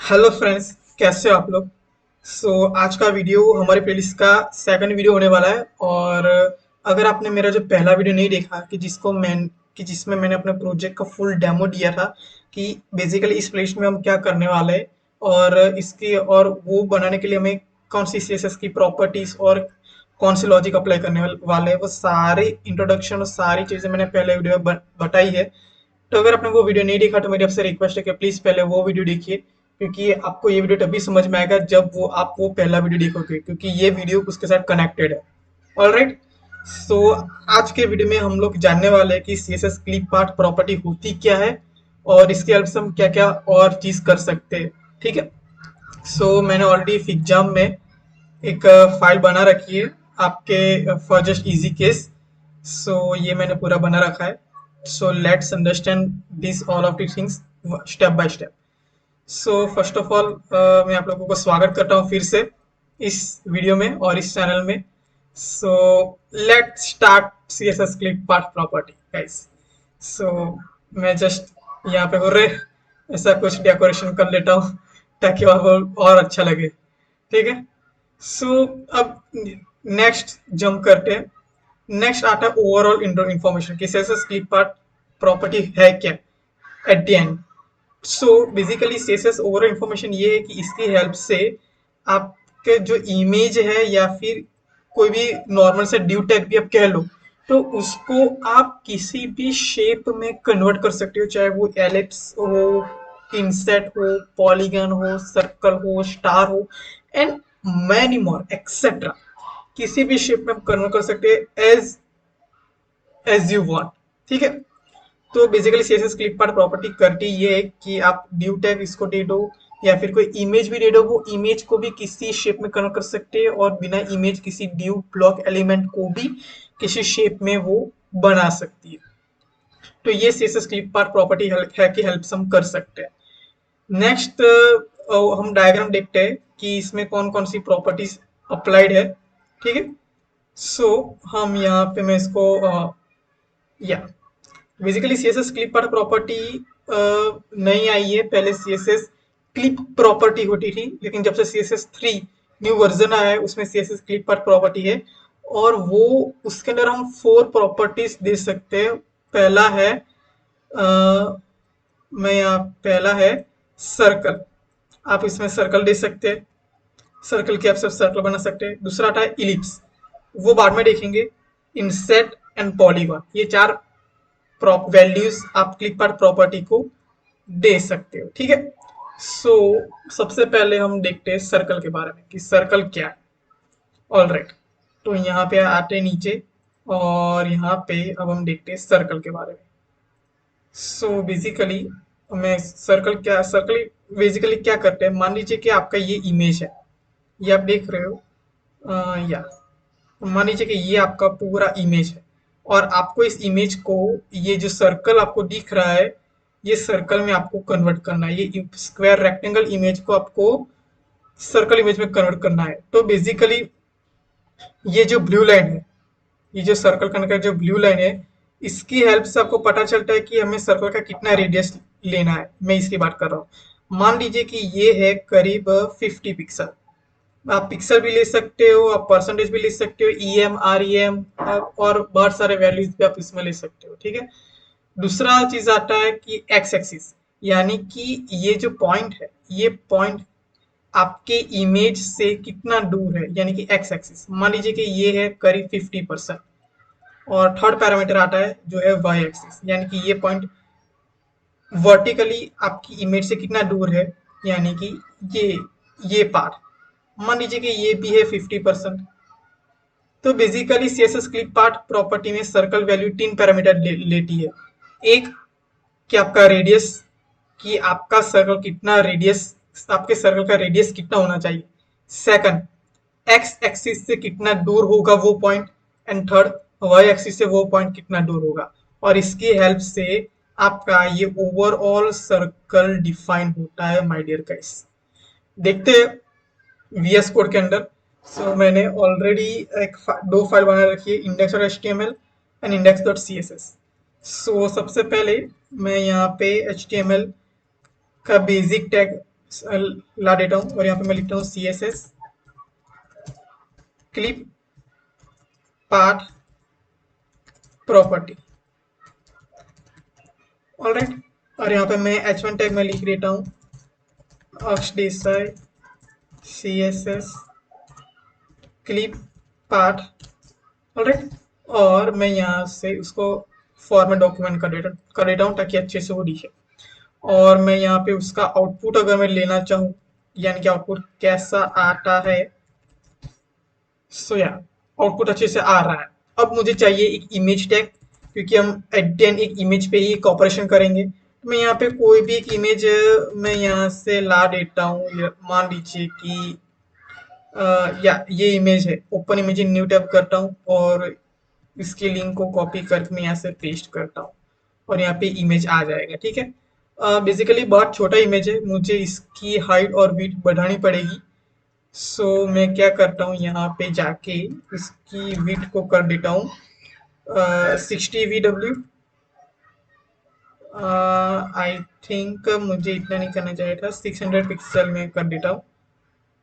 Hello friends, कैसे हो आप लोग। आज का वीडियो हमारे प्लेलिस्ट का सेकंड वीडियो होने वाला है। और अगर आपने मेरा जो पहला वीडियो नहीं देखा कि जिसमें मैंने अपने प्रोजेक्ट का फुल डेमो दिया था कि बेसिकली इस प्लेलिस्ट में हम क्या करने वाले हैं और इसकी और वो बनाने के लिए हमें कौन सी सीएसएस की प्रॉपर्टीज और कौन से लॉजिक अप्लाई करने वाले हैं, वो सारे इंट्रोडक्शन और सारी चीजें मैंने पहले वीडियो में बताई है। तो अगर आपने वो वीडियो नहीं देखा तो मेरी आपसे रिक्वेस्ट है कि प्लीज पहले वो वीडियो देखिए, क्योंकि आपको ये वीडियो तभी समझ में आएगा जब वो पहला वीडियो देखोगे, क्योंकि ये वीडियो उसके साथ कनेक्टेड है। ऑलराइट। सो आज के वीडियो में हम लोग जानने वाले हैं कि सीएसएस क्लिप पार्ट प्रॉपर्टी होती क्या है और इसके हेल्प से हम क्या क्या और चीज कर सकते हैं। ठीक है। मैंने ऑलरेडी फिक्जाम में एक फाइल बना रखी है आपके फॉर जस्ट इजी केस। ये मैंने पूरा बना रखा है। Let's understand this all of the things step by step. First of all मैं आप लोगों को स्वागत करता हूँ फिर से इस वीडियो में और इस चैनल में। So let's start CSS clip path property guys. So मैं जस्ट यहाँ पे हो रहे ऐसा कुछ डेकोरेशन कर लेता हूँ ताकि और अच्छा लगे। ठीक है। अब नेक्स्ट जंप करते हैं। नेक्स्ट आता है ओवरऑल इंफॉर्मेशन कि सीएसएस क्लिप पार्ट प्रॉपर्टी है क्या at the end. Basically CSS overall information ये है कि इसकी हेल्प से आपके जो इमेज है या फिर कोई भी नॉर्मल से ड्यू टैग भी आप कह लो, तो उसको आप किसी भी शेप में कन्वर्ट कर सकते हो, चाहे वो एलिप्स हो, इंसेट हो, पॉलीगन हो, सर्कल हो, स्टार हो एंड मैनी मोर एक्सेट्रा। किसी भी शेप में आप कन्वर्ट कर सकते हैं एज यू वांट। ठीक है। तो basically CSS click part property करती ये है कि आप ड्यू टैग इसको दे दो या फिर कोई इमेज भी दे दो, वो इमेज को भी किसी शेप में कन्वर्ट कर सकते हैं और बिना इमेज किसी ड्यू ब्लॉक एलिमेंट को भी किसी शेप में वो बना सकती है। तो ये सीएसएस क्लिक पार्ट प्रॉपर्टी है कि हेल्प से हम कर सकते हैं। नेक्स्ट हम डायग्राम देखते हैं कि इसमें कौन कौन सी प्रॉपर्टीज अप्लाइड है। ठीक है। हम यहाँ पे मैं इसको या basically CSS clip path property नहीं आई है। पहले सीएसएस क्लिप प्रॉपर्टी होती थी, लेकिन जब से सीएसएस 3 न्यू वर्जन आया है उसमें सीएसएस क्लिप पार्ट प्रॉपर्टी है। और वो उसके अंदर हम 4 प्रॉपर्टीज दे सकते हैं। पहला है मैं यहाँ पहला है सर्कल। आप इसमें सर्कल दे सकते हैं, सर्कल की आप सब सर्कल बना सकते हैं। दूसरा आता है इलिप्स, वो बाद में देखेंगे। इंसेट एंड पॉलीगॉन, ये 4 प्रॉप वैल्यूज आप क्लिक पार्ट प्रॉपर्टी को दे सकते हो। ठीक है। सबसे पहले हम देखते हैं सर्कल के बारे में कि सर्कल क्या है। All right. तो यहाँ पे आते नीचे और यहाँ पे अब हम देखते हैं सर्कल के बारे में। बेसिकली मैं सर्कल बेसिकली क्या करते हैं, मान लीजिए कि आपका ये इमेज है, ये आप देख रहे हो। या मान लीजिए कि ये आपका पूरा इमेज है और आपको इस इमेज को, ये जो सर्कल आपको दिख रहा है, ये सर्कल में आपको कन्वर्ट करना है। ये स्क्वायर रेक्टेंगल इमेज को आपको सर्कल इमेज में कन्वर्ट करना है। तो बेसिकली ये जो ब्लू लाइन है, ये जो सर्कल करने का जो ब्लू लाइन है, इसकी हेल्प से आपको पता चलता है कि हमें सर्कल का कितना रेडियस लेना है। मैं इसकी बात कर रहा हूँ। मान लीजिए कि ये है करीब 50 पिक्सल। आप पिक्सल भी ले सकते हो, आप परसेंटेज भी ले सकते हो, ईएम, आरईएम और बहुत सारे वैल्यूज भी आप इसमें ले सकते हो। ठीक है। दूसरा चीज आता है कि एक्स एक्सिस, यानी कि ये जो पॉइंट है, ये पॉइंट आपके इमेज से कितना दूर है, यानी कि एक्स एक्सिस। मान लीजिए कि ये है करीब 50%। और थर्ड पैरामीटर आता है जो है वाई एक्सिस, यानी कि ये पॉइंट वर्टिकली आपकी इमेज से कितना दूर है, यानी कि ये पार्ट मान लीजिए कि ये भी है 50%। तो basically CSS clip path property में सर्कल वैल्यू 3 पैरामीटर लेती है। एक कि आपका रेडियस, कि आपका सर्कल कितना रेडियस, आपके सर्कल का रेडियस कितना होना चाहिए। सेकंड, एक्स एक्सिस से कितना दूर होगा वो point. And third, Y axis से वो पॉइंट कितना दूर होगा। और इसकी हेल्प से आपका ये ओवरऑल सर्कल डिफाइन होता है माय डियर गाइस। देखते हैं वीएस कोड के अंदर। मैंने ऑलरेडी दो फाइल बना रखी है, इंडेक्स और HTML and index dot C S S. सबसे पहले मैं यहाँ पे एचटीएमएल का बेसिक टैग ला देता हूँ और यहाँ पे मैं लिखता हूँ CSS clip path property. Alright, और यहाँ पे मैं H1 टैग में लिख देता हूँ अक्ष Desai CSS clip path. Alright, और मैं यहाँ से उसको फॉर्मेट डॉक्यूमेंट कर देता हूँ ताकि अच्छे से वो दिखे। और मैं यहाँ पे उसका आउटपुट अगर मैं लेना चाहूँ, यानी कि आउटपुट कैसा आता है, सो या आउटपुट अच्छे से आ रहा है। अब मुझे चाहिए एक इमेज टैग, क्योंकि हम एट द एंड एक इमेज पे ही एक ऑपरेशन करेंगे। तो मैं यहाँ पे कोई भी एक इमेज मैं यहाँ से ला देता हूँ। मान लीजिए कि या ये इमेज है, open image in new tab करता हूँ और इसके लिंक को कॉपी करके मैं यहाँ से पेस्ट करता हूँ और यहाँ पे इमेज आ जाएगा। ठीक है, बेसिकली बहुत छोटा इमेज है, मुझे इसकी हाइट और विड्थ बढ़ानी पड़ेगी। सो मैं क्या करता हूँ, यहाँ पे जाके इसकी विड्थ को कर देता हूँ 60 VW। आई थिंक मुझे इतना नहीं करना चाहिए था, 600 पिक्सल में कर देता हूँ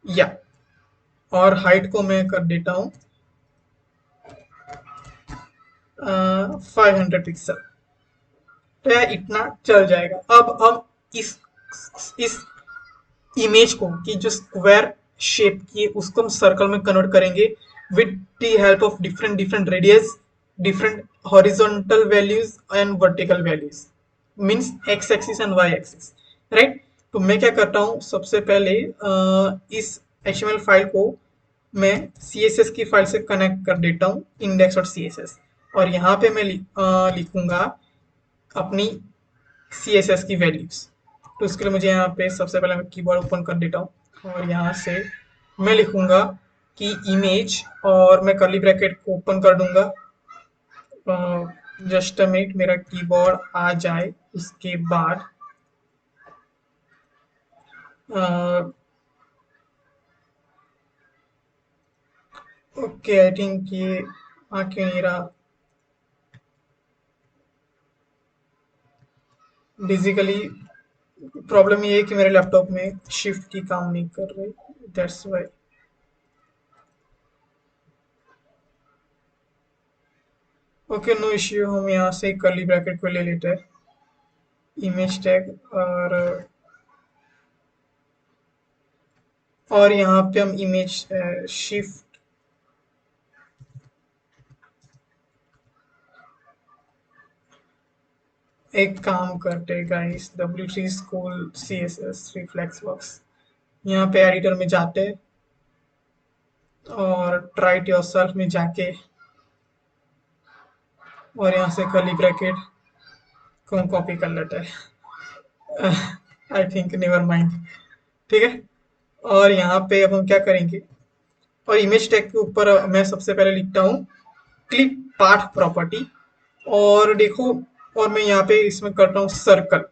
या, और हाइट को मैं कर देता हूँ 500 पिक्सल। तो यार इतना चल जाएगा। अब हम इस इमेज को, कि जो स्क्वायर शेप की है, उसको हम सर्कल में कन्वर्ट करेंगे with the help of different different radius, different horizontal values and vertical values, means X axis and Y axis. Right, तो मैं क्या करता हूँ, सबसे पहले इस HTML फाइल को मैं CSS की फाइल से कनेक्ट कर देता हूँ, index.css, और यहाँ पे मैं लिखूंगा अपनी CSS की वैल्यूज। तो उसके लिए मुझे यहाँ पे सबसे पहले मैं कीबोर्ड ओपन कर देता हूँ और यहाँ से मैं लिखूंगा कि इमेज, और मैं कर्ली ब्रैकेट को ओपन कर दूंगा। जस्ट अ मिनट, मेरा कीबोर्ड आ जाए उसके बाद ओके, आई थिंक ये आ क्यों नहीं रहा। बेसिकली प्रॉब्लम ये है कि मेरे लैपटॉप में शिफ्ट की काम नहीं कर रही, that's why. Okay, no issue, हम यहाँ से कर्ली ब्रैकेट को ले लेते हैं, इमेज टैग, और यहाँ पे हम इमेज शिफ्ट, एक काम करते हैं guys, W3 school CSS reflex box, यहाँ पे एडिटर में जाते हैं और ट्राई इट योरसेल्फ में जाके, और यहाँ से कर्ली ब्रैकेट को हम कॉपी कर लेते हैं। I think never mind. ठीक है, और यहाँ पे अब हम क्या करेंगे, और इमेज टैग के ऊपर मैं सबसे पहले लिखता हूँ क्लिप पाथ प्रॉपर्टी, और देखो, और मैं यहाँ पे इसमें करता हूँ सर्कल।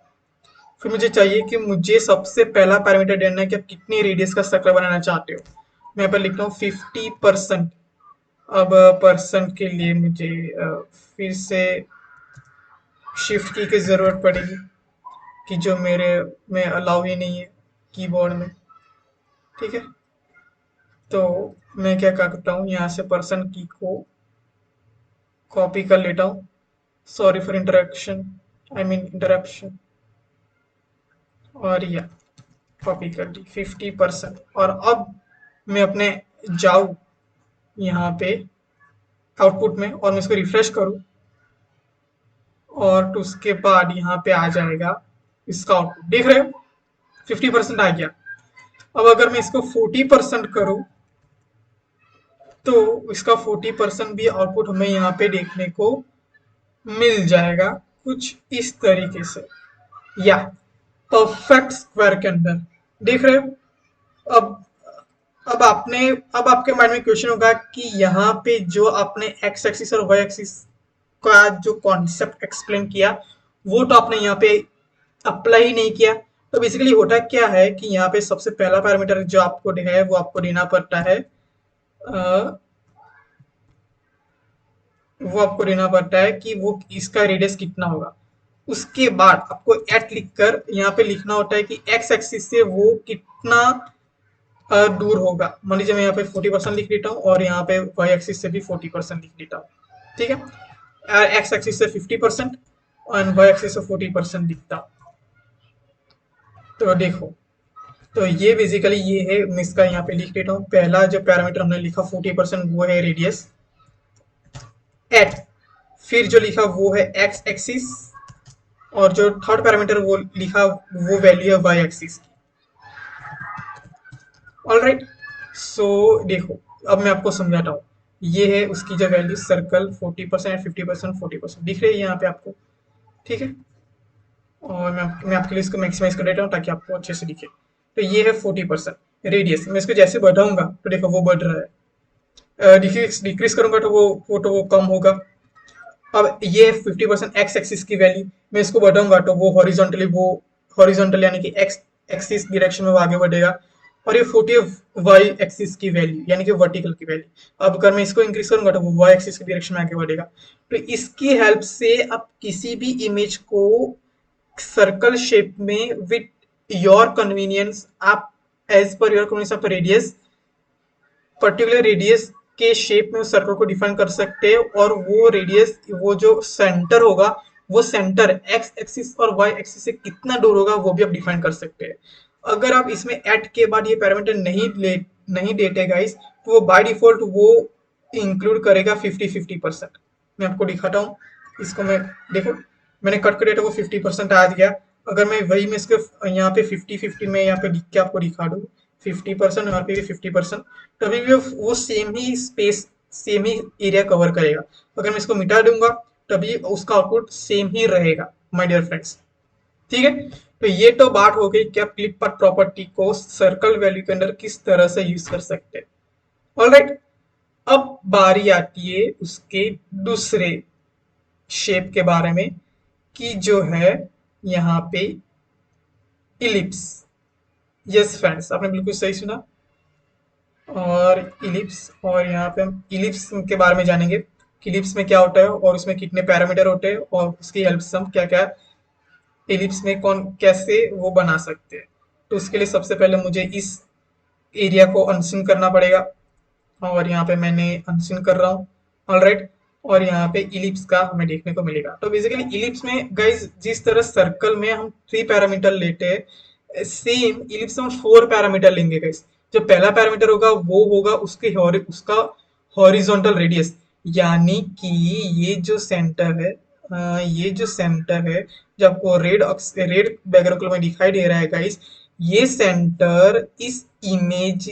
फिर मुझे चाहिए कि मुझे सबसे पहला पैरामीटर देना है कि आप कितनी रेडियस का सर्कल बनाना चाहते हो। मैं यहाँ पर लिखता हूँ 50%। अब परसेंट के लिए मुझे फिर से शिफ्ट की जरूरत पड़ेगी, कि जो मेरे में अलाउ ही नहीं है कीबोर्ड में। ठीक है, तो मैं क्या करता हूँ, यहाँ से परसेंट की को कॉपी कर लेता हूँ। Sorry for interruption, I mean interruption, और या कॉपी कर दी 50%। और अब मैं अपने जाऊँ यहाँ पे आउटपुट में और मैं इसको रिफ्रेश करूँ, और तो उसके बाद यहाँ पे आ जाएगा इसका आउटपुट, देख रहे हो 50% आ गया। अब अगर मैं इसको 40% करूँ तो इसका 40% भी आउटपुट हमें यहाँ पे देखने को मिल जाएगा, कुछ इस तरीके से, या परफेक्ट स्क्वायर के अंदर। देख रहे हो। अब अब आपने अब आपके माइंड में क्वेश्चन होगा कि यहाँ पे जो आपने एक्स एक्सिस और वाई एक्सिस का जो कॉन्सेप्ट एक्सप्लेन किया, वो तो आपने यहाँ पे अप्लाई ही नहीं किया। तो बेसिकली होता क्या है कि यहाँ पे सबसे पहला पैरामीटर जो आपको है वो आपको देना पड़ता है, वो आपको देना पड़ता है कि वो इसका रेडियस कितना होगा। उसके बाद आपको एट लिखकर यहाँ पे लिखना होता है कि एक्स एक्सिस से वो कितना दूर होगा। मान लीजिए मैं यहाँ पे 40% लिख देता हूँ और यहाँ पे वाई एक्सिस से भी 40% लिख देता हूँ। ठीक है, एक्स एक्सिस से 50% और वाई एक्सिस से 40% लिखता हूँ। तो देखो, तो ये बेसिकली ये है, मैं इसका यहाँ पे लिख देता हूँ। पहला जो पैरामीटर हमने लिखा 40% वो है रेडियस एट, फिर जो लिखा वो है एक्स एक्सिस, और जो थर्ड पैरामीटर वो लिखा वो वैल्यू है वाई एक्सिस की। ऑल राइट, सो देखो अब मैं आपको समझाता हूँ। ये है उसकी जो वैल्यू सर्कल 40% 50% 40% दिख रही है यहाँ पे आपको। ठीक है, और मैं आपके लिए इसको मैक्सिमाइज कर देता हूँ ताकि आपको अच्छे से दिखे। तो ये है 40% रेडियस। मैं इसको जैसे बढ़ाऊंगा तो देखो वो बढ़ रहा है, डिक्रीज डिक्रीज करूंगा तो वो कम होगा। अब ये 50% एक्स एक्सिस की वैल्यू, मैं इसको बढ़ाऊंगा तो वो हॉरिजॉन्टल यानी कि एक्स एक्सिस डायरेक्शन में वो आगे बढ़ेगा। और ये 40 वाई एक्सिस की वैल्यू यानी कि वर्टिकल की वैल्यू, अब अगर मैं इसको इंक्रीज करूंगा तो वो वाई एक्सिस की डायरेक्शन में आगे बढ़ेगा। तो इसकी हेल्प से आप किसी भी इमेज को सर्कल शेप में विथ योर कन्वीनियंस, आप एज पर योर कन्वीनियंस आप रेडियस, पर्टिकुलर रेडियस के शेप में उस सर्कल को डिफाइन कर सकते हैं। और वो रेडियस, वो जो सेंटर होगा, वो सेंटर एक्स एक्सिस और वाई एक्सिस से कितना दूर होगा वो भी आप डिफाइन कर सकते हैं। अगर आप इसमें एट के बाद ये पैरामीटर नहीं देते गाइस, तो वो बाय डिफॉल्ट वो इंक्लूड करेगा 50-50%। मैं आपको दिखाता हूँ इसको। मैं देखो, मैंने कट कर दिया तो वो 50% आ गया। अगर मैं वही में इसके यहाँ पे 50-50 में यहाँ पे लिख के आपको दिखा दूँ 50% यहाँ पे भी 50%, तभी भी वो सेम ही स्पेस, सेम ही एरिया कवर करेगा। अगर मैं इसको मिटा दूंगा तभी उसका आउटपुट सेम ही रहेगा माय डियर फ्रेंड्स। ठीक है, तो ये तो बात हो गई कि आप क्लिप पाथ प्रॉपर्टी को सर्कल वैल्यू के अंदर किस तरह से यूज कर सकते हैं। ऑलराइट, अब बारी आती है उसके दूसरे शेप के बारे में, कि जो है यहाँ पे इलिप्स। यस फ्रेंड्स, आपने बिल्कुल सही सुना। और इलिप्स, और यहाँ पे हम इलिप्स के बारे में जानेंगे कि इलिप्स में क्या होता है और उसमें कितने पैरामीटर होते हैं और उसकी हेल्प से हम क्या क्या इलिप्स में कौन कैसे वो बना सकते हैं। तो उसके लिए सबसे पहले मुझे इस एरिया को अनसिन करना पड़ेगा, और यहाँ पे मैंने अनसिन कर रहा हूँ। ऑलराइट, और यहाँ पे इलिप्स का हमें देखने को मिलेगा। तो बेसिकली इलिप्स में गाइज जिस तरह सर्कल में हम 3 पैरामीटर लेते हैं, सेम इलिप्स में हम 4 पैरामीटर लेंगे गाइज। जो पहला पैरामीटर होगा वो होगा उसका हॉरिजॉन्टल रेडियस, यानी कि ये जो सेंटर है, ये जो सेंटर है जो आपको रेड बैकग्राउंड कलर में दिखाई दे रहा है गाइज, ये सेंटर इस इमेज,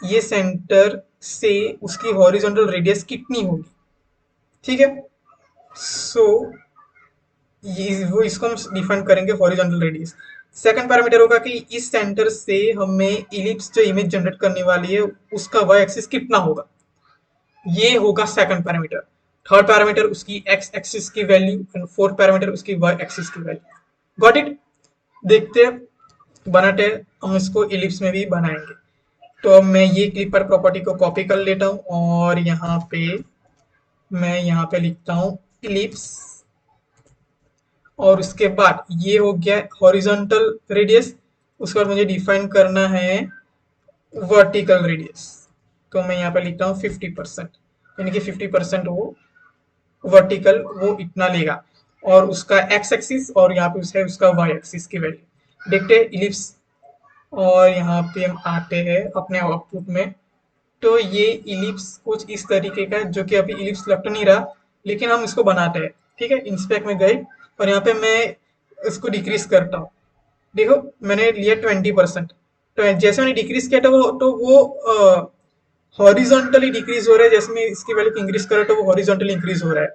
ये सेंटर से उसकी हॉरिजॉन्टल रेडियस कितनी होगी। ठीक है, सो ये वो इसको हम डिफाइन करेंगे हॉरिजॉन्टल रेडियस। सेकंड पैरामीटर होगा कि इस सेंटर से हमें इलिप्स जो इमेज जनरेट करने वाली है उसका वाई एक्सिस कितना होगा, ये होगा सेकंड पैरामीटर। थर्ड पैरामीटर उसकी एक्स एक्सिस की वैल्यू एंड फोर्थ पैरामीटर उसकी वाई एक्सिस की वैल्यू। गॉट इट, देखते हैं बनाते हैं हम इसको इलिप्स में भी बनाएंगे। तो अब मैं ये क्लिपर प्रॉपर्टी को कॉपी कर लेता हूँ और यहाँ पे मैं यहाँ पे लिखता हूँ इलिप्स, और उसके बाद ये हो गया हॉरिजॉन्टल रेडियस। उसके बाद मुझे डिफाइन करना है वर्टिकल रेडियस। तो मैं यहाँ पे लिखता हूँ 50%, यानी कि 50% वो वर्टिकल वो इतना लेगा, और उसका एक्स एक्सिस और यहाँ पे उसका उसका वाई एक्सिस की वैल्यू। देखते हैं इलिप्स, और यहाँ पे हम आते हैं अपने आउटपुट में। तो ये इलिप्स कुछ इस तरीके का है, जो कि अभी इलिप्स लग तो नहीं रहा, लेकिन हम इसको बनाते हैं। ठीक है, इंस्पेक्ट में गए और यहाँ पे मैं इसको डिक्रीज करता हूँ। देखो मैंने लिया 20%, तो जैसे मैंने डिक्रीज किया था वो हॉरिजॉन्टली डिक्रीज हो रहा है। जैसे मैं इसकी वैल्यू को इंक्रीज कर रहा हूँ तो वो हॉरिजॉन्टली इंक्रीज हो रहा है।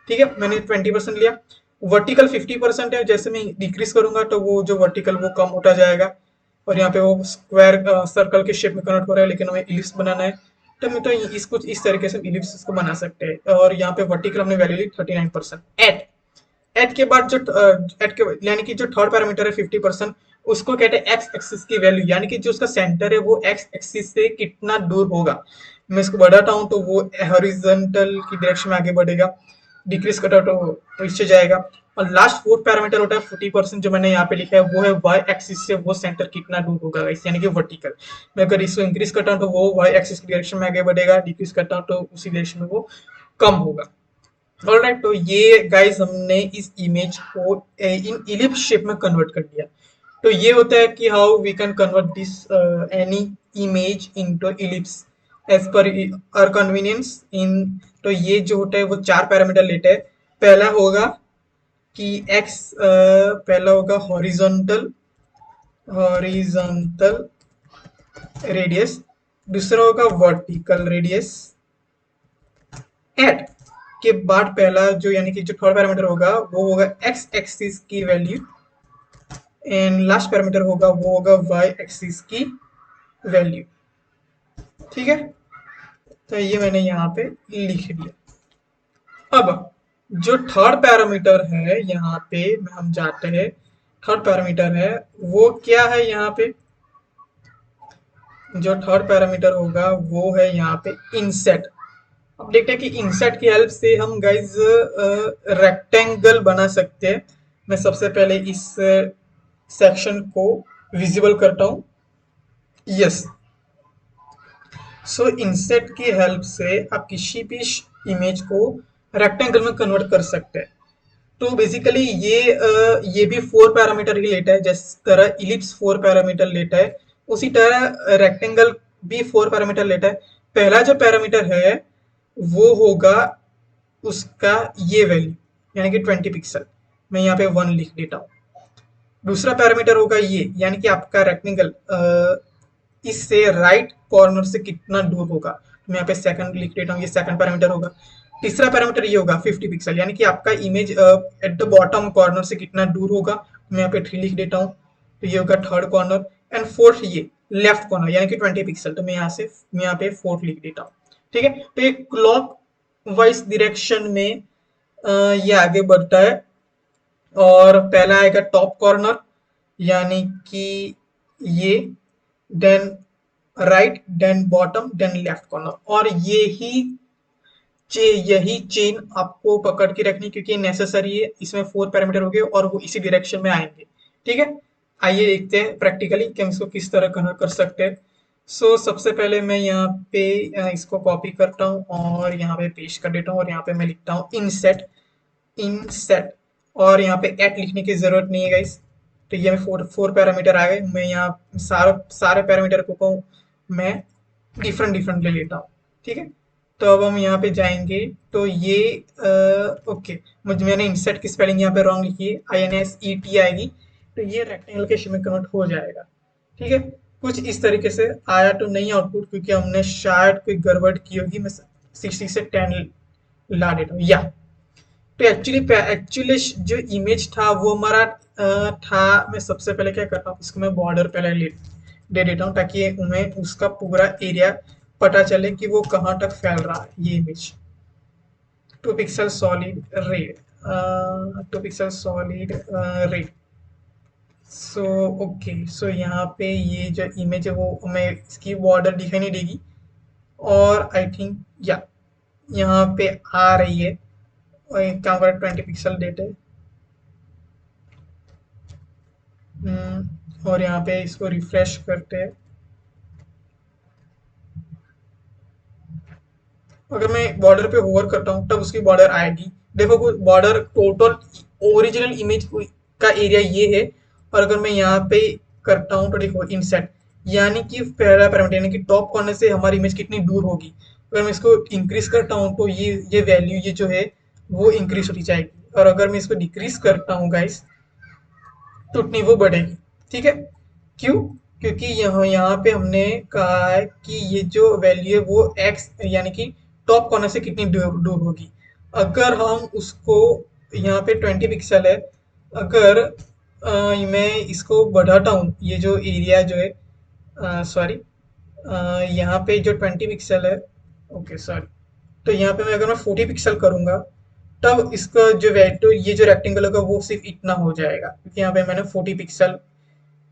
ठीक है, मैंने 20% लिया। वर्टिकल 50% है, जैसे मैं डिक्रीज करूंगा तो वो जो वर्टिकल वो कम होता जाएगा। और यहाँ पे वो स्क्वायर सर्कल के शेप में कन्वर्ट हो रहा है, लेकिन हमें इलिप्स बनाना है। तो मैं तो इस कुछ इस तरीके से इलिप्स को बना सकते हैं। और यहाँ पे वर्टिकल हमने वैल्यू ली 39%। एट एट के बाद जो एट के यानी कि जो थर्ड पैरामीटर है 50%, उसको कहते हैं एक्स एक्सिस की वैल्यू, यानी कि जो उसका सेंटर है वो एक्स एक्सिस से कितना दूर होगा। मैं इसको बढ़ाता हूँ तो वो हॉरिजॉन्टल की डायरेक्शन में आगे बढ़ेगा, डिक्रीज करता तो इससे जाएगा। और लास्ट फोर्थ पैरामीटर होता है 40% जो मैंने यहाँ पे लिखा है वो है वाई एक्सिस से वो सेंटर कितना दूर होगा guys, यानी कि वर्टिकल। मैं अगर इसको इंक्रीज करता हूँ तो वो वाई एक्सिस की डायरेक्शन में आगे बढ़ेगा, डिक्रीज करता हूँ तो उसी डायरेक्शन में वो कम होगा। ऑलराइट, तो ये गाइस हमने इस इमेज को इन इलिप्स शेप में कन्वर्ट कर दिया। तो ये होता है कि how we can convert this any image into ellipse as per our convenience in. तो ये जो होता है वो चार पैरामीटर लेते हैं। पहला होगा कि x, पहला होगा हॉरिजॉन्टल हॉरिजॉन्टल रेडियस, दूसरा होगा वर्टिकल रेडियस एट के बाद पहला जो यानी कि जो थर्ड पैरामीटर होगा वो होगा x एक्सिस की वैल्यू एंड लास्ट पैरामीटर होगा वो होगा y एक्सिस की वैल्यू। ठीक है, तो ये मैंने यहाँ पे लिख दिया। अब जो थर्ड पैरामीटर है यहाँ पे हम जाते हैं, थर्ड पैरामीटर है वो क्या है यहाँ पे, जो थर्ड पैरामीटर होगा वो है यहाँ पे इंसेट। अब देखते हैं कि इंसेट की हेल्प से हम गाइज रेक्टेंगल बना सकते हैं। मैं सबसे पहले इस सेक्शन को विजिबल करता हूँ। यस, सो इंसेट की हेल्प से आप किसी भी इमेज को रेक्टेंगल में कन्वर्ट कर सकते हैं। तो बेसिकली ये भी फोर पैरामीटर ही लेता है, जिस तरह इलिप्स फोर पैरामीटर लेता है उसी तरह रेक्टेंगल भी फोर पैरामीटर लेता है। पहला जो पैरामीटर है वो होगा उसका ये वैल्यू यानी कि 20 पिक्सल, मैं यहाँ पे 1 लिख देता हूँ। दूसरा पैरामीटर होगा ये यानी कि आपका रेक्टेंगल इससे राइट कॉर्नर से कितना दूर होगा, मैं यहाँ पे सेकंड लिख देता हूँ, ये सेकंड पैरामीटर होगा। तीसरा पैरामीटर ये होगा 50 पिक्सल यानी कि आपका image at the bottom corner से कितना दूर होगा, मैं यहाँ पे 3 लिख देता हूँ, तो ये होगा थर्ड कॉर्नर। एंड फोर्थ ये लेफ्ट कॉर्नर यानी कि 20 पिक्सल, तो मैं यहाँ पे फोर्थ लिख देता हूँ। ठीक है, तो ये क्लॉक वाइज डायरेक्शन में ये आगे बढ़ता है। और पहला आएगा टॉप कॉर्नर यानी कि ये, then right, then bottom, then left corner. और यही चेन आपको पकड़ के रखनी क्योंकि नेसेसरी है, इसमें 4 पैरामीटर हो गए और वो इसी डायरेक्शन में आएंगे। ठीक है, आइए देखते हैं प्रैक्टिकली कि हम इसको किस तरह कन्वर्ट कर सकते हैं। सो सबसे पहले मैं यहाँ पे इसको कॉपी करता हूँ और यहाँ पे पेस्ट कर देता हूँ और यहाँ पे मैं लिखता हूँ इनसेट इनसेट, और यहाँ पे एट लिखने की जरूरत नहीं है गाइस। तो ये फोर पैरामीटर आ गए, मैं यहाँ सारे पैरामीटर को मैं डिफरेंट डिफरेंट ले लेता हूँ। ठीक है, तो अब हम यहाँ पे जाएंगे तो ये ओके, मुझे मैंने इंसेट की स्पेलिंग यहाँ पे रॉन्ग लिखी है, INSET आएगी, तो ये रेक्टेंगल के शेप में कन्वर्ट हो जाएगा। ठीक है, कुछ इस तरीके से आया तो नहीं आउटपुट क्योंकि हमने शायद कोई गड़बड़ की होगी। मैं 60 से 10 ला देता हूँ या। तो एक्चुअली जो इमेज था वो हमारा था, मैं सबसे पहले क्या करता हूँ इसको मैं बॉर्डर पहले दे देता हूँ ताकि हमें उसका पूरा एरिया पता चले कि वो कहाँ तक फैल रहा है। ये image 2 pixel solid red, 2 pixel solid red. So okay, so यहाँ पे ये जो इमेज है वो हमें इसकी बॉर्डर दिखाई नहीं देगी और आई थिंक या यहाँ पे आ रही है। और एक काम करें 20 पिक्सल देते हैं। और यहाँ पे इसको रिफ्रेश करते हैं। अगर मैं बॉर्डर पे होवर करता हूँ तब उसकी बॉर्डर आएगी। देखो बॉर्डर टोटल ओरिजिनल इमेज का एरिया ये है, और अगर मैं यहाँ पे करता हूँ तो देखो इनसेट यानी कि पहला पैरामीटर यानी कि टॉप कॉर्नर से हमारी इमेज कितनी दूर होगी। अगर मैं इसको इंक्रीज करता हूँ तो ये वैल्यू ये जो है वो इंक्रीज होती जाएगी, और अगर मैं इसको डिक्रीज करता हूँ गाइस तो उतनी वो बढ़ेगी। ठीक है, क्यों? क्योंकि यहाँ पे हमने कहा है कि ये जो वैल्यू है वो x यानी कि टॉप कॉर्नर से कितनी दूर दूर होगी। अगर हम उसको यहाँ पे 20 पिक्सल है, अगर मैं इसको बढ़ाता हूँ ये जो एरिया जो है, सॉरी यहाँ पे जो 20 पिक्सल है, ओके सॉरी, तो यहाँ पे मैं अगर मैं 40 पिक्सल करूंगा तब इसका जो वैल्यू ये जो रेक्टेंगल होगा वो सिर्फ इतना हो जाएगा क्योंकि यहाँ पे मैंने 40 पिक्सल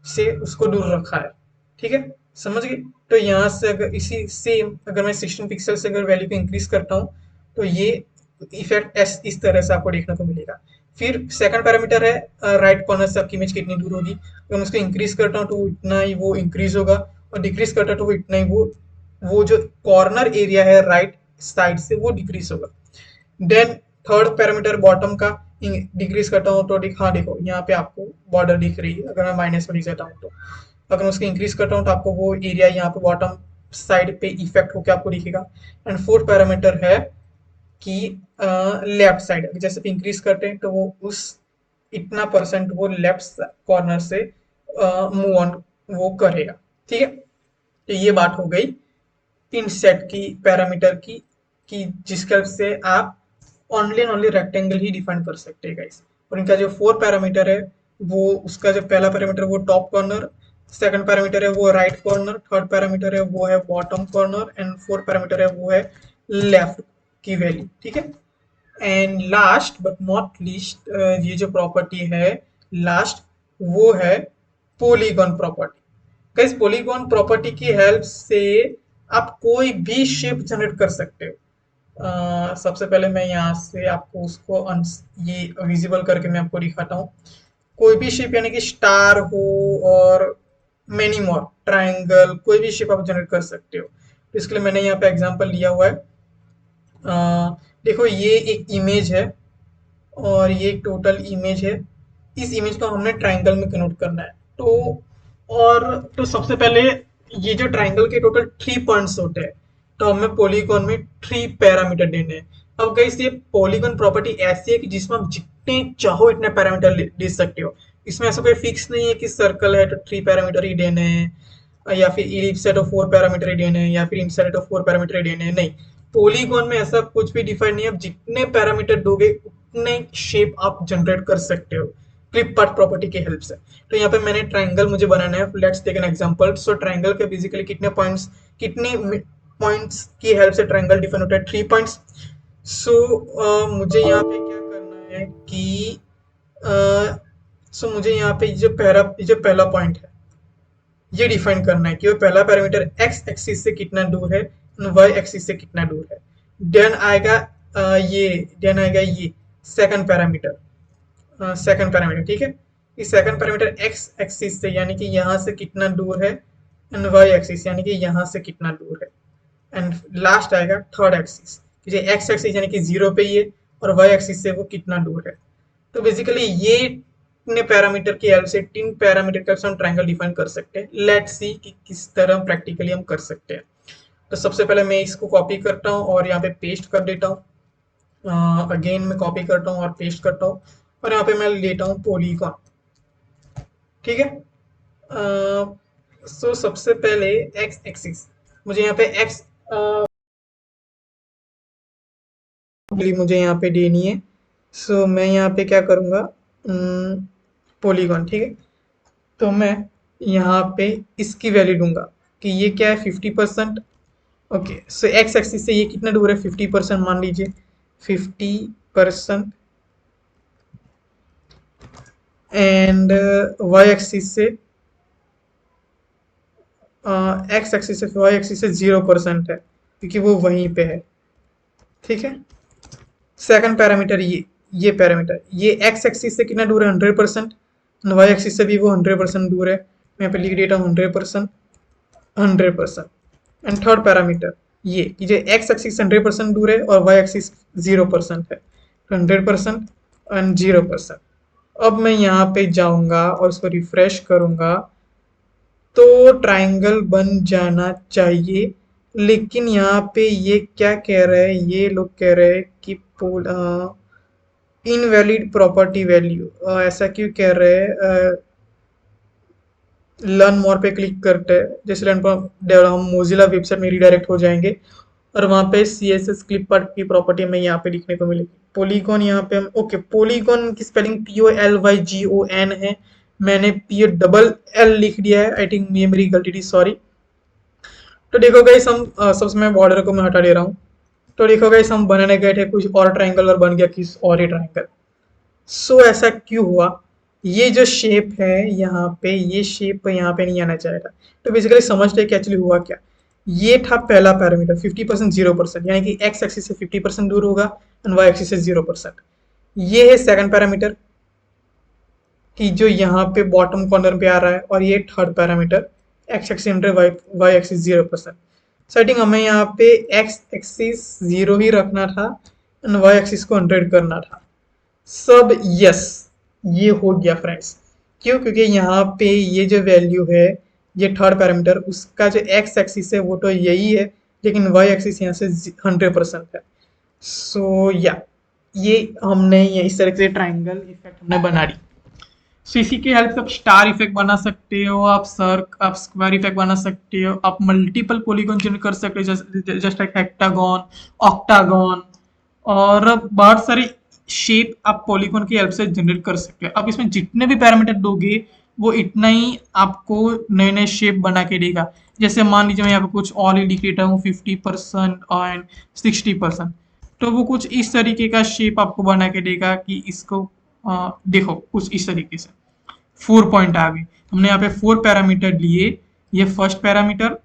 से उसको दूर रखा है। ठीक है, समझ गए? तो यहाँ से अगर इसी सेम अगर मैं 16 पिक्सल से अगर वैल्यू को इंक्रीज करता हूँ तो ये इफेक्ट इस तरह से आपको देखने को मिलेगा। फिर सेकंड पैरामीटर है राइट कॉर्नर से आपकी इमेज कितनी दूर होगी। अगर मैं उसको इंक्रीज करता हूँ तो इतना ही वो इंक्रीज होगा, और डिक्रीज करता हूँ तो वो इतना ही वो जो कॉर्नर एरिया है राइट साइड से वो डिक्रीज होगा। देन थर्ड पैरामीटर बॉटम का डिक्रीज करता हूँ तो हाँ देखो यहाँ पे आपको बॉर्डर दिख रही है, अगर मैं माइनस में लिख देता हूँ तो। अगर मैं उसको इंक्रीज करता हूँ तो आपको वो एरिया यहाँ पे बॉटम साइड पे इफेक्ट होकर आपको दिखेगा। एंड फोर्थ पैरामीटर है कि लेफ्ट साइड जैसे इंक्रीज करते हैं तो वो उस इतना परसेंट वो लेफ्ट कॉर्नर से मूव ऑन वो करेगा। ठीक है, तो ये बात हो गई इन सेट की पैरामीटर की, कि जिसके हेल्प से आप only and only rectangle he define कर सकते हैं गाइस। और इनका जो फोर पैरामीटर है वो, उसका जो पहला पैरामीटर वो टॉप कॉर्नर, सेकंड पैरामीटर है वो राइट कॉर्नर, थर्ड पैरामीटर है वो है bottom corner, and fourth parameter है वो है लेफ्ट की वैल्यू। ठीक है, and last but not least ये जो प्रॉपर्टी है लास्ट, वो है polygon property. Guys polygon property की हेल्प से आप कोई भी शेप जनरेट कर सकते हो। सबसे पहले मैं यहाँ से आपको उसको ये विजिबल करके मैं आपको दिखाता हूँ। कोई भी शेप यानी कि स्टार हो और मेनी मोर ट्राइंगल, कोई भी शेप आप जनरेट कर सकते हो। तो इसके लिए मैंने यहाँ पे एग्जांपल लिया हुआ है। देखो ये एक इमेज है और ये एक टोटल इमेज है। इस इमेज को हमने ट्राइंगल में कन्वर्ट करना है। तो सबसे पहले ये जो ट्राइंगल के टोटल 3 पॉइंट्स होते हैं, तो हमें पॉलीगॉन में 3 पैरामीटर देने हैं। अब गाइस ये पॉलीगॉन प्रॉपर्टी ऐसी है कि जिसमें आप जितने चाहो इतने पैरामीटर दे सकते हो। इसमें ऐसा कोई फिक्स नहीं है कि सर्कल है तो 3 पैरामीटर ही देने हैं, या फिर इलिप्स है तो 4 पैरामीटर ही देने हैं, या फिर इंसाइड है तो 4 पैरामीटर ही देने हैं। नहीं, पॉलीगॉन में ऐसा कुछ भी डिफाइन नहीं है। आप जितने पैरामीटर दोगे उतने शेप आप जनरेट कर सकते हो क्लिप पार्ट प्रॉपर्टी की हेल्प से। तो यहाँ पे मैंने ट्राइंगल मुझे बनाना है। Let's take an example. So triangle के बेसिकली कितने पॉइंट्स की हेल्प से ट्राइंगल डिफाइन होता है? 3 पॉइंट्स। मुझे यहाँ पे क्या करना है कि मुझे यहाँ पे ये जो पहला पॉइंट है ये डिफाइन करना है कि वो पहला पैरामीटर एक्स एक्सिस से कितना दूर है, वाई एक्सिस से कितना दूर है। देन आएगा ये सेकंड पैरामीटर। ठीक है। इस सेकंड पैरामीटर एक्स एक्सिस से यानी कि यहाँ से कितना दूर है, एंड वाई एक्सिस यानी कि यहाँ से कितना दूर है। एंड लास्ट आएगा थर्ड एक्सिस, एक्स एक्सिस यानी कि 0 पे ये, और वाई एक्सिस से वो कितना दूर है। तो बेसिकली ये इतने पैरामीटर की हेल्प से 3 पैरामीटर का हम ट्रायंगल डिफाइन कर सकते हैं। लेट्स सी कि किस तरह प्रैक्टिकली हम कर सकते हैं। तो सबसे पहले मैं इसको कॉपी करता हूँ और यहाँ पे पेस्ट कर देता हूँ। अगेन मैं कॉपी करता हूँ और पेस्ट करता हूँ, और यहाँ पे मैं लेता हूँ पॉलीगॉन। ठीक है। सबसे पहले एक्स एक्सिस, मुझे यहाँ पे एक्स मुझे यहाँ पे देनी है। मैं यहाँ पे क्या करूँगा, पॉलीगॉन। ठीक है, तो मैं यहाँ पे इसकी वैल्यू दूंगा कि ये क्या है 50%। ओके, एक्स एक्सिस से ये कितना दूर है 50% मान लीजिए 50%, एंड वाई एक्सिस से एक्स एक्सिस से वाई एक्सिस से 0% है क्योंकि वो वहीं पे है। ठीक है। सेकंड पैरामीटर ये पैरामीटर ये एक्स एक्सिस से कितना दूर है 100%, वाई एक्सिस से भी वो 100% दूर है। मैं यहाँ पे लिख देता हूँ 100%। एंड थर्ड पैरामीटर ये जो एक्स एक्सिस 100% दूर है और वाई एक्सिस 0% है, 100% एंड 0%। अब मैं यहाँ पे जाऊंगा और उसको रिफ्रेश करूंगा तो ट्राइंगल बन जाना चाहिए। लेकिन यहाँ पे ये क्या कह रहे हैं, ये लोग कह रहे हैं कि इनवैलिड प्रॉपर्टी वैल्यू। ऐसा क्यों कह रहे हैं? लर्न मोर पे क्लिक करते हैं, जैसे लर्न पर हम मोजिला वेबसाइट में रिडायरेक्ट हो जाएंगे और वहाँ पे CSS क्लिपआर्ट की प्रॉपर्टी में यहाँ पे दिखने को मिलेगी। पॉलीगॉन यहाँ पे हम ओके, पॉलीगॉन की स्पेलिंग POLYGON है, मैंने POLL लिख दिया है। आई थिंक ये मेरी गलती थी, सॉरी। तो देखो गाइस हम सबसे मैं बॉर्डर को मैं हटा दे रहा हूँ। तो देखो गाइस हम बनाने गए थे कुछ और ट्राइंगल और बन गया किस और ही ट्राइंगल। ऐसा क्यों हुआ? ये जो शेप है यहाँ पे, ये शेप यहाँ पे नहीं आना चाहिए था। तो बेसिकली समझते हैं कि एक्चुअली हुआ क्या। ये था पहला पैरामीटर 50% 0%, यानी कि एक्स एक्सिस से 50% दूर होगा एंड वाई एक्सिस से 0%। ये है सेकंड पैरामीटर कि जो यहाँ पे बॉटम कॉर्नर पे आ रहा है, और ये third parameter X axis 100, Y axis 0%। Setting हमें यहाँ पे एक्स एक्सिस 0 ही रखना था एंड वाई एक्सिस को 100 करना था। सब यस, ये हो गया फ्रेंड्स। क्यों? क्योंकि यहाँ पे ये जो वैल्यू है, ये थर्ड पैरामीटर, उसका जो एक्स एक्सिस है वो तो यही है, लेकिन वाई एक्सिस यहाँ से 100% है। सो या ये हमने ये इस तरह से ट्राइंगल इफेक्ट हमने बना दी। सो इसी के हेल्प से आप स्टार इफेक्ट बना सकते हो, आप स्क्वायर इफेक्ट बना सकते हो, आप मल्टीपल पॉलीगॉन जनरेट कर सकते हो, जस्ट लाइक हेक्टागन, ऑक्टागन, और बहुत सारी शेप आप पॉलीगॉन की हेल्प से जनरेट कर सकते हो। आप इसमें जितने भी पैरामीटर दोगे वो इतना ही आपको नए नए शेप बना के देगा। जैसे मान लीजिए मैं यहाँ पे कुछ ऑल इंडिकेटर हूँ 50% एंड 60%, तो वो कुछ इस तरीके का शेप आपको बना के देगा कि इसको देखो कुछ इस तरीके से 4 पॉइंट आ गए। हमने यहाँ पे 4 पैरामीटर लिए, ये फर्स्ट पैरामीटर,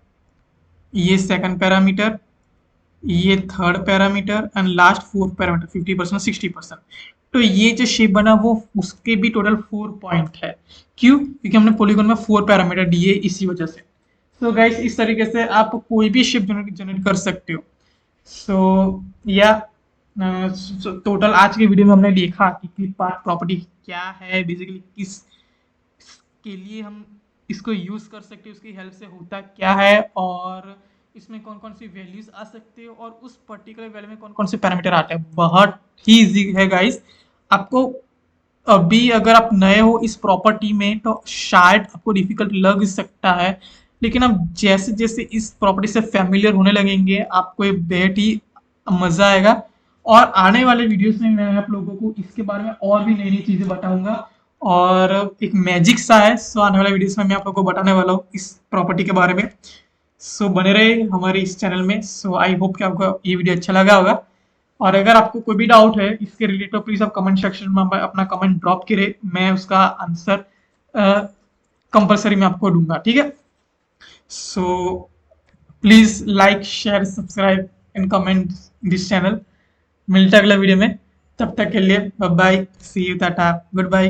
ये सेकंड पैरामीटर, ये third parameter and last fourth parameter 50% 60%। तो ये जो शेप बना वो उसके भी टोटल 4 पॉइंट है। क्यों? क्योंकि हमने पॉलीगॉन में 4 पैरामीटर दिए इसी वजह से। तो गाइस इस तरीके से आप कोई भी शेप जनरेट कर सकते हो। सो या टोटल आज के वीडियो में हमने देखा कि क्लिप आर्ट प्रॉपर्टी क्या है, बेसिकली किस के लिए हम इसको यूज कर सकते हैं, उसकी हेल्प से होता क्या है, और इसमें कौन कौन सी वैल्यूज आ सकते हो, और उस पर्टिकुलर वैल्यू में कौन कौन से पैरामीटर आते हैं। बहुत ही इजी है गाइस। आपको अभी अगर आप नए हो इस प्रॉपर्टी में तो शायद आपको डिफिकल्ट लग सकता है, लेकिन आप जैसे जैसे इस प्रॉपर्टी से फैमिलियर होने लगेंगे आपको ये बेहद ही मजा आएगा। और आने वाले वीडियोस में मैं आप लोगों को इसके बारे में और भी नई नई चीजें बताऊंगा, और एक मैजिक सा है। सो आने वाले वीडियोस में मैं आप लोगों को बताने वाला हूँ इस प्रॉपर्टी के बारे में। सो बने रहे हमारे इस चैनल में। सो आई होप कि आपको ये वीडियो अच्छा लगा होगा, और अगर आपको कोई भी डाउट है इसके रिलेटेड तो प्लीज आप कमेंट सेक्शन में अपना कमेंट ड्रॉप करें, मैं उसका आंसर कंपलसरी मैं आपको दूंगा, ठीक है। So please like share subscribe and comment this channel. मिलता है अगला वीडियो में, तब तक के लिए bye bye, see you, tata, good bye.